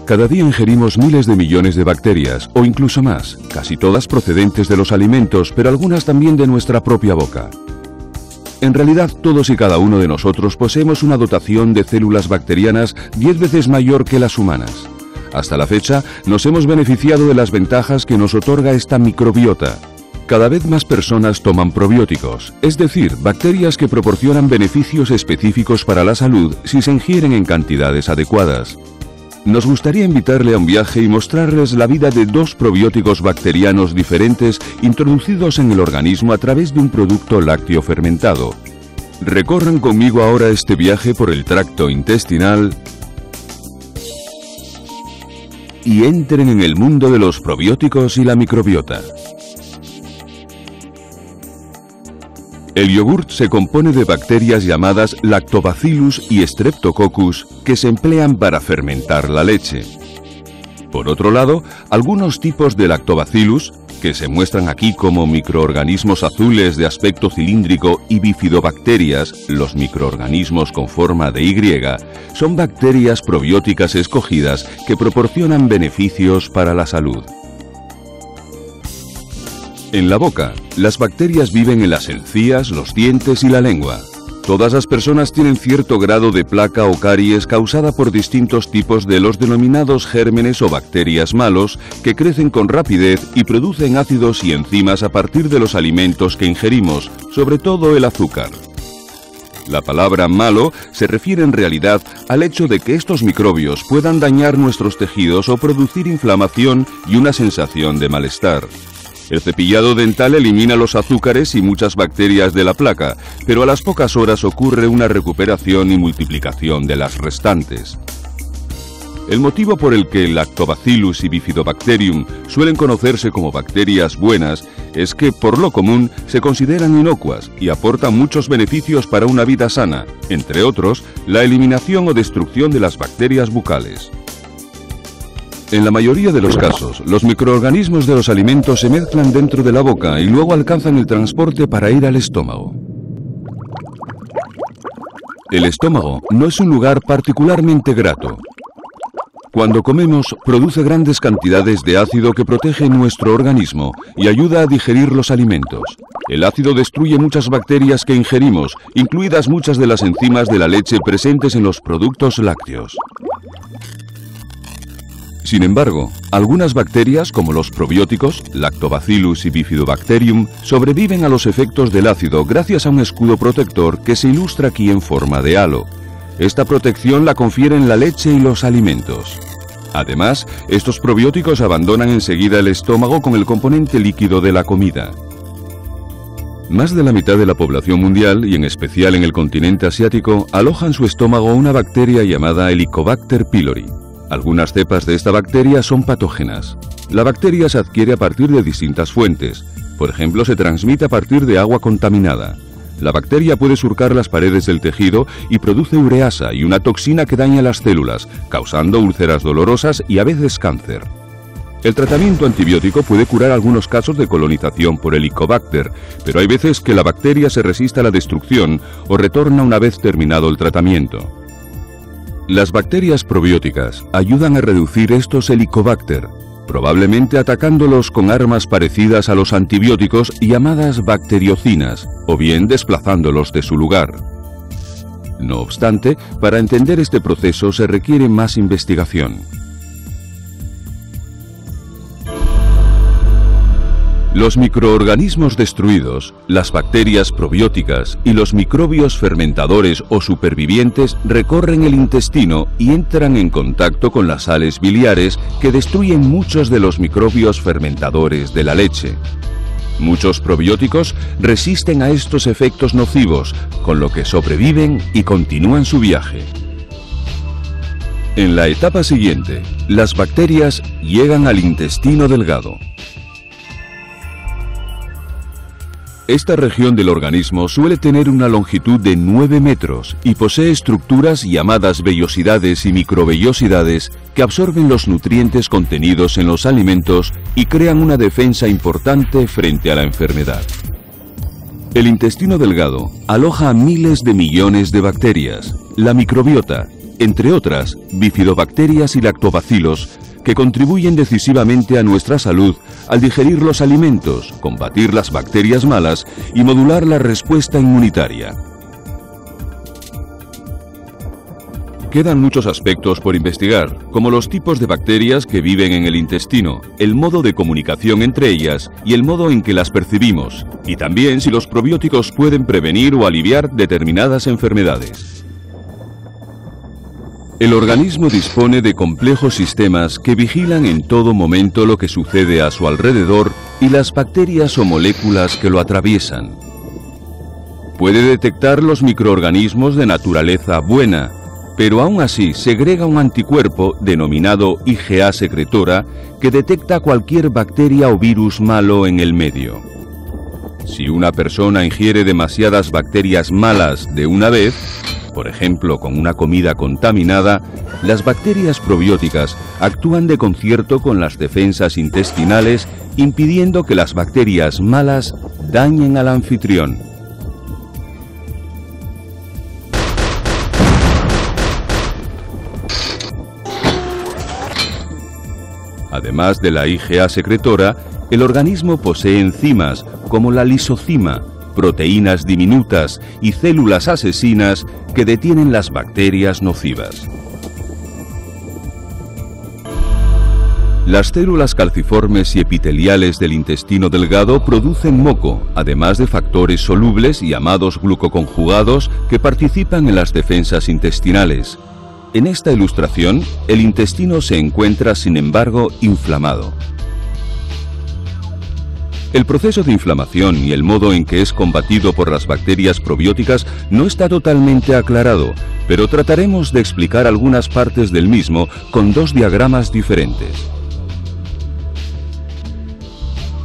Cada día ingerimos miles de millones de bacterias, o incluso más, casi todas procedentes de los alimentos, pero algunas también de nuestra propia boca. En realidad, todos y cada uno de nosotros poseemos una dotación de células bacterianas 10 veces mayor que las humanas. Hasta la fecha, nos hemos beneficiado de las ventajas que nos otorga esta microbiota. Cada vez más personas toman probióticos, es decir, bacterias que proporcionan beneficios específicos para la salud si se ingieren en cantidades adecuadas. Nos gustaría invitarle a un viaje y mostrarles la vida de 2 probióticos bacterianos diferentes introducidos en el organismo a través de un producto lácteo fermentado. Recorran conmigo ahora este viaje por el tracto intestinal y entren en el mundo de los probióticos y la microbiota. El yogurt se compone de bacterias llamadas Lactobacillus y Streptococcus que se emplean para fermentar la leche. Por otro lado, algunos tipos de Lactobacillus, que se muestran aquí como microorganismos azules de aspecto cilíndrico, y bifidobacterias, los microorganismos con forma de Y, son bacterias probióticas escogidas que proporcionan beneficios para la salud. En la boca, las bacterias viven en las encías, los dientes y la lengua. Todas las personas tienen cierto grado de placa o caries causada por distintos tipos de los denominados gérmenes o bacterias malos que crecen con rapidez y producen ácidos y enzimas a partir de los alimentos que ingerimos, sobre todo el azúcar. La palabra malo se refiere en realidad al hecho de que estos microbios puedan dañar nuestros tejidos o producir inflamación y una sensación de malestar. El cepillado dental elimina los azúcares y muchas bacterias de la placa, pero a las pocas horas ocurre una recuperación y multiplicación de las restantes. El motivo por el que Lactobacillus y Bifidobacterium suelen conocerse como bacterias buenas es que, por lo común, se consideran inocuas y aportan muchos beneficios para una vida sana, entre otros, la eliminación o destrucción de las bacterias bucales. En la mayoría de los casos, los microorganismos de los alimentos se mezclan dentro de la boca y luego alcanzan el transporte para ir al estómago. El estómago no es un lugar particularmente grato. Cuando comemos, produce grandes cantidades de ácido que protege nuestro organismo y ayuda a digerir los alimentos. El ácido destruye muchas bacterias que ingerimos, incluidas muchas de las enzimas de la leche presentes en los productos lácteos. Sin embargo, algunas bacterias, como los probióticos, Lactobacillus y Bifidobacterium, sobreviven a los efectos del ácido gracias a un escudo protector que se ilustra aquí en forma de halo. Esta protección la confieren la leche y los alimentos. Además, estos probióticos abandonan enseguida el estómago con el componente líquido de la comida. Más de la mitad de la población mundial, y en especial en el continente asiático, aloja en su estómago una bacteria llamada Helicobacter pylori. Algunas cepas de esta bacteria son patógenas. La bacteria se adquiere a partir de distintas fuentes. Por ejemplo, se transmite a partir de agua contaminada. La bacteria puede surcar las paredes del tejido y produce ureasa y una toxina que daña las células, causando úlceras dolorosas y a veces cáncer. El tratamiento antibiótico puede curar algunos casos de colonización por Helicobacter, pero hay veces que la bacteria se resiste a la destrucción o retorna una vez terminado el tratamiento. Las bacterias probióticas ayudan a reducir estos Helicobacter, probablemente atacándolos con armas parecidas a los antibióticos llamadas bacteriocinas, o bien desplazándolos de su lugar. No obstante, para entender este proceso se requiere más investigación. Los microorganismos destruidos, las bacterias probióticas y los microbios fermentadores o supervivientes recorren el intestino y entran en contacto con las sales biliares que destruyen muchos de los microbios fermentadores de la leche. Muchos probióticos resisten a estos efectos nocivos, con lo que sobreviven y continúan su viaje. En la etapa siguiente, las bacterias llegan al intestino delgado. Esta región del organismo suele tener una longitud de 9 metros y posee estructuras llamadas vellosidades y microvellosidades que absorben los nutrientes contenidos en los alimentos y crean una defensa importante frente a la enfermedad. El intestino delgado aloja a miles de millones de bacterias, la microbiota, entre otras, bifidobacterias y lactobacilos, que contribuyen decisivamente a nuestra salud al digerir los alimentos, combatir las bacterias malas y modular la respuesta inmunitaria. Quedan muchos aspectos por investigar, como los tipos de bacterias que viven en el intestino, el modo de comunicación entre ellas y el modo en que las percibimos, y también si los probióticos pueden prevenir o aliviar determinadas enfermedades. El organismo dispone de complejos sistemas que vigilan en todo momento lo que sucede a su alrededor y las bacterias o moléculas que lo atraviesan. Puede detectar los microorganismos de naturaleza buena, pero aún así segrega un anticuerpo denominado IgA secretora que detecta cualquier bacteria o virus malo en el medio. Si una persona ingiere demasiadas bacterias malas de una vez, por ejemplo con una comida contaminada, las bacterias probióticas actúan de concierto con las defensas intestinales, impidiendo que las bacterias malas dañen al anfitrión. Además de la IgA secretora, el organismo posee enzimas como la lisozima, proteínas diminutas y células asesinas que detienen las bacterias nocivas. Las células calciformes y epiteliales del intestino delgado producen moco, además de factores solubles llamados glucoconjugados que participan en las defensas intestinales. En esta ilustración, el intestino se encuentra, sin embargo, inflamado. El proceso de inflamación y el modo en que es combatido por las bacterias probióticas no está totalmente aclarado, pero trataremos de explicar algunas partes del mismo con dos diagramas diferentes.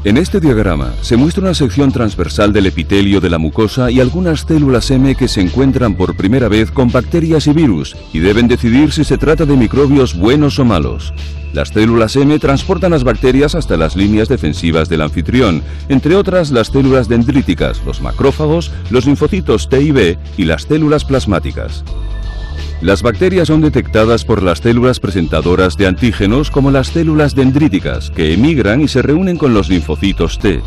En este diagrama se muestra una sección transversal del epitelio de la mucosa y algunas células M que se encuentran por primera vez con bacterias y virus y deben decidir si se trata de microbios buenos o malos. Las células M transportan las bacterias hasta las líneas defensivas del anfitrión, entre otras las células dendríticas, los macrófagos, los linfocitos T y B y las células plasmáticas. Las bacterias son detectadas por las células presentadoras de antígenos como las células dendríticas, que emigran y se reúnen con los linfocitos T.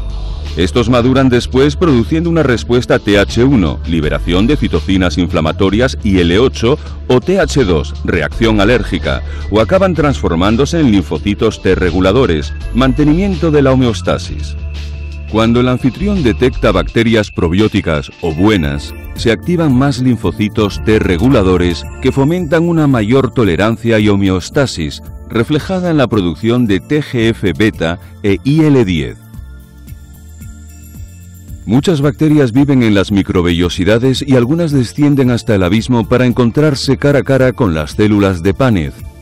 Estos maduran después produciendo una respuesta Th1, liberación de citocinas inflamatorias, y L8 o Th2, reacción alérgica, o acaban transformándose en linfocitos T reguladores, mantenimiento de la homeostasis. Cuando el anfitrión detecta bacterias probióticas o buenas, se activan más linfocitos T reguladores que fomentan una mayor tolerancia y homeostasis, reflejada en la producción de TGF-beta e IL-10. Muchas bacterias viven en las microvellosidades y algunas descienden hasta el abismo para encontrarse cara a cara con las células de Paneth.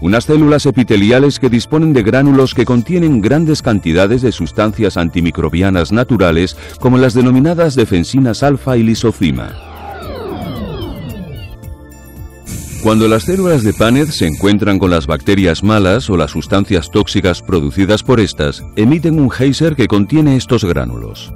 Unas células epiteliales que disponen de gránulos que contienen grandes cantidades de sustancias antimicrobianas naturales como las denominadas defensinas alfa y lisozima. Cuando las células de Paneth se encuentran con las bacterias malas o las sustancias tóxicas producidas por estas, emiten un geyser que contiene estos gránulos.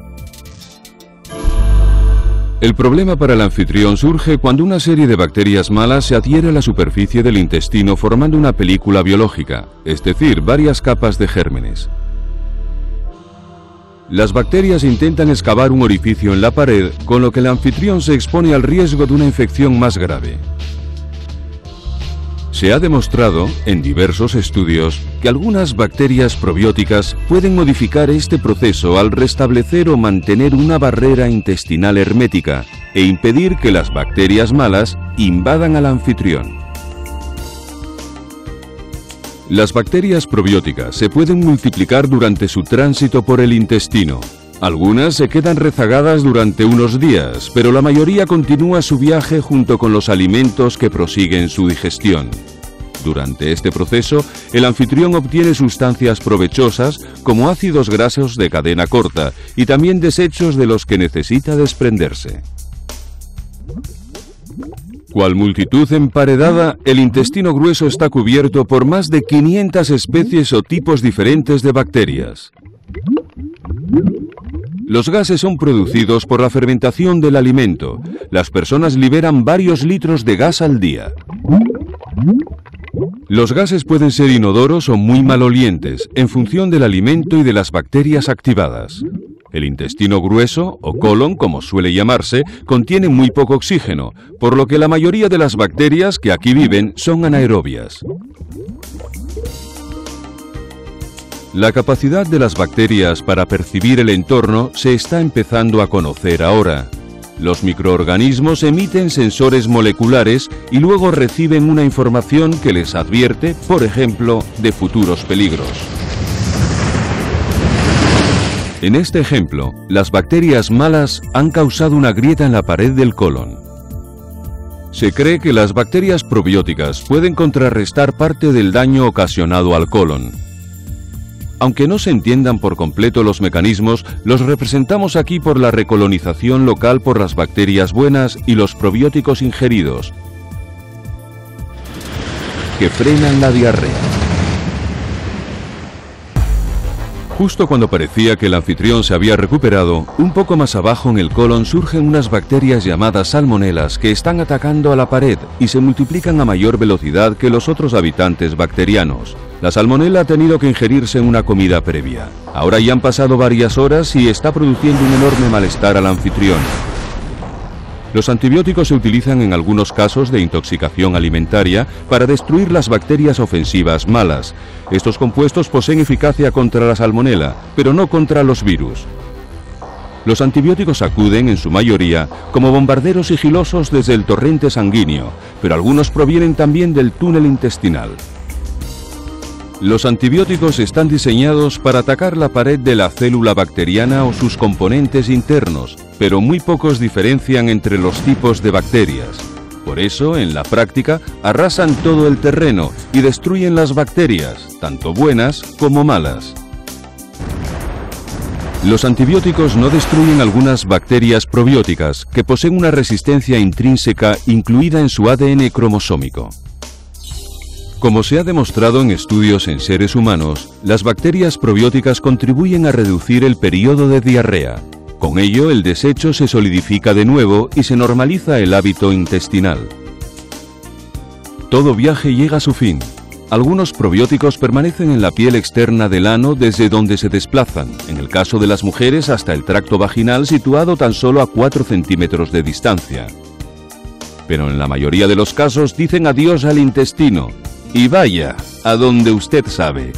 El problema para el anfitrión surge cuando una serie de bacterias malas se adhiere a la superficie del intestino formando una película biológica, es decir, varias capas de gérmenes. Las bacterias intentan excavar un orificio en la pared, con lo que el anfitrión se expone al riesgo de una infección más grave. Se ha demostrado, en diversos estudios, que algunas bacterias probióticas pueden modificar este proceso al restablecer o mantener una barrera intestinal hermética e impedir que las bacterias malas invadan al anfitrión. Las bacterias probióticas se pueden multiplicar durante su tránsito por el intestino. Algunas se quedan rezagadas durante unos días, pero la mayoría continúa su viaje junto con los alimentos que prosiguen su digestión. Durante este proceso, el anfitrión obtiene sustancias provechosas como ácidos grasos de cadena corta y también desechos de los que necesita desprenderse. Cual multitud emparedada, el intestino grueso está cubierto por más de 500 especies o tipos diferentes de bacterias. Los gases son producidos por la fermentación del alimento. Las personas liberan varios litros de gas al día. Los gases pueden ser inodoros o muy malolientes, en función del alimento y de las bacterias activadas. El intestino grueso, o colon, como suele llamarse, contiene muy poco oxígeno, por lo que la mayoría de las bacterias que aquí viven son anaerobias. La capacidad de las bacterias para percibir el entorno se está empezando a conocer ahora. Los microorganismos emiten sensores moleculares y luego reciben una información que les advierte, por ejemplo, de futuros peligros. En este ejemplo, las bacterias malas han causado una grieta en la pared del colon. Se cree que las bacterias probióticas pueden contrarrestar parte del daño ocasionado al colon. Aunque no se entiendan por completo los mecanismos, los representamos aquí por la recolonización local por las bacterias buenas y los probióticos ingeridos, que frenan la diarrea. Justo cuando parecía que el anfitrión se había recuperado, un poco más abajo en el colon surgen unas bacterias llamadas salmonelas que están atacando a la pared y se multiplican a mayor velocidad que los otros habitantes bacterianos. La salmonela ha tenido que ingerirse en una comida previa. Ahora ya han pasado varias horas y está produciendo un enorme malestar al anfitrión. Los antibióticos se utilizan en algunos casos de intoxicación alimentaria para destruir las bacterias ofensivas malas. Estos compuestos poseen eficacia contra la salmonela, pero no contra los virus. Los antibióticos acuden, en su mayoría, como bombarderos sigilosos desde el torrente sanguíneo, pero algunos provienen también del túnel intestinal. Los antibióticos están diseñados para atacar la pared de la célula bacteriana o sus componentes internos, pero muy pocos diferencian entre los tipos de bacterias. Por eso, en la práctica, arrasan todo el terreno y destruyen las bacterias, tanto buenas como malas. Los antibióticos no destruyen algunas bacterias probióticas que poseen una resistencia intrínseca incluida en su ADN cromosómico. Como se ha demostrado en estudios en seres humanos, las bacterias probióticas contribuyen a reducir el periodo de diarrea. Con ello, el desecho se solidifica de nuevo y se normaliza el hábito intestinal. Todo viaje llega a su fin. Algunos probióticos permanecen en la piel externa del ano desde donde se desplazan, en el caso de las mujeres hasta el tracto vaginal situado tan solo a 4 centímetros de distancia. Pero en la mayoría de los casos dicen adiós al intestino. Y vaya, a donde usted sabe.